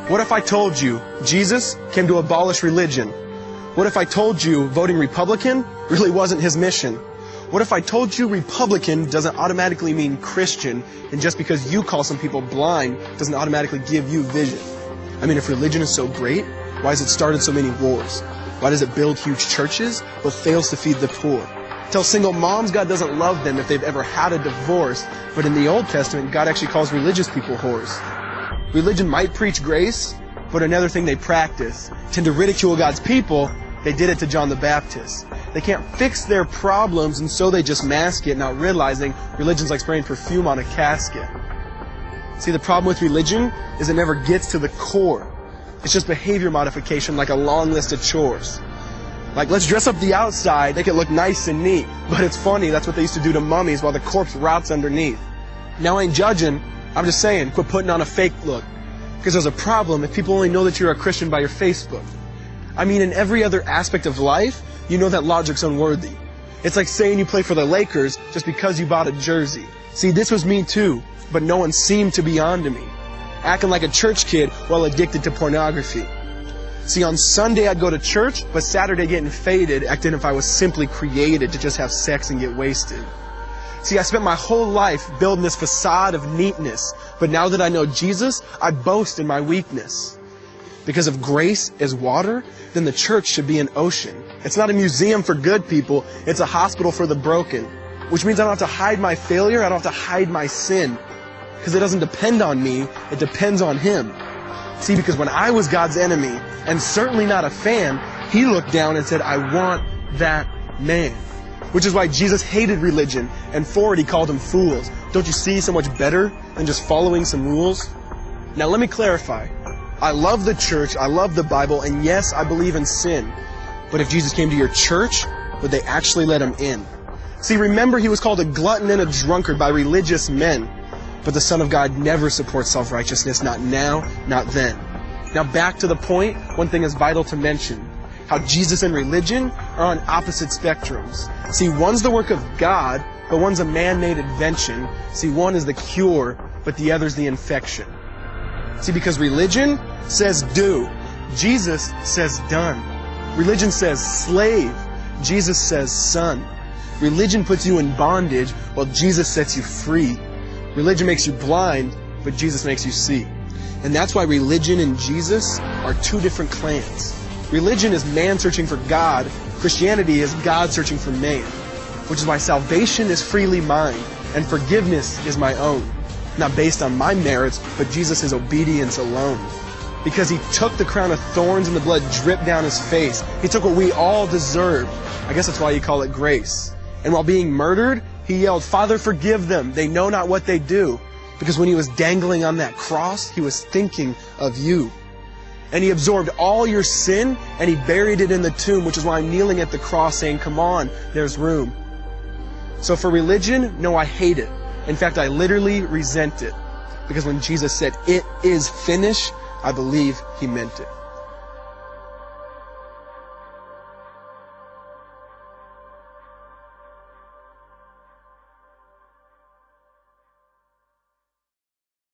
What if I told you Jesus came to abolish religion? What if I told you voting Republican really wasn't his mission? What if I told you Republican doesn't automatically mean Christian, and just because you call some people blind doesn't automatically give you vision? I mean, if religion is so great, why has it started so many wars? Why does it build huge churches but fails to feed the poor? Tell single moms God doesn't love them if they've ever had a divorce, but in the Old Testament, God actually calls religious people whores. Religion might preach grace, but another thing they practice. Tend to ridicule God's people. They did it to John the Baptist. They can't fix their problems, and so they just mask it, not realizing religion's like spraying perfume on a casket. See, the problem with religion is it never gets to the core. It's just behavior modification, like a long list of chores. Like, let's dress up the outside, make it look nice and neat. But it's funny, that's what they used to do to mummies while the corpse rots underneath. Now, I ain't judging. I'm just saying, quit putting on a fake look. Because there's a problem if people only know that you're a Christian by your Facebook. I mean, in every other aspect of life, you know that logic's unworthy. It's like saying you play for the Lakers just because you bought a jersey. See, this was me too, but no one seemed to be on to me. Acting like a church kid while addicted to pornography. See, on Sunday I'd go to church, but Saturday getting faded, acting if I was simply created to just have sex and get wasted. See, I spent my whole life building this facade of neatness, but now that I know Jesus, I boast in my weakness. Because if grace is water, then the church should be an ocean. It's not a museum for good people, it's a hospital for the broken. Which means I don't have to hide my failure, I don't have to hide my sin. Because it doesn't depend on me, it depends on Him. See, because when I was God's enemy, and certainly not a fan, He looked down and said, I want that man. Which is why Jesus hated religion, and for it He called them fools. Don't you see so much better than just following some rules? Now let me clarify. I love the church, I love the Bible, and yes, I believe in sin. But if Jesus came to your church, would they actually let Him in? See, remember He was called a glutton and a drunkard by religious men. But the Son of God never supports self-righteousness, not now, not then. Now back to the point, one thing is vital to mention. How Jesus and religion are on opposite spectrums. See, one's the work of God, but one's a man-made invention. See, one is the cure, but the other's the infection. See, because religion says do. Jesus says done. Religion says slave. Jesus says son. Religion puts you in bondage, while Jesus sets you free. Religion makes you blind, but Jesus makes you see. And that's why religion and Jesus are two different clans. Religion is man searching for God. Christianity is God searching for man. Which is why salvation is freely mine, and forgiveness is my own. Not based on my merits, but Jesus' obedience alone. Because He took the crown of thorns and the blood dripped down His face. He took what we all deserved. I guess that's why you call it grace. And while being murdered, He yelled, Father, forgive them. They know not what they do. Because when He was dangling on that cross, He was thinking of you. And He absorbed all your sin, and He buried it in the tomb, which is why I'm kneeling at the cross saying, come on, there's room. So for religion, no, I hate it. In fact, I literally resent it. Because when Jesus said, it is finished, I believe He meant it.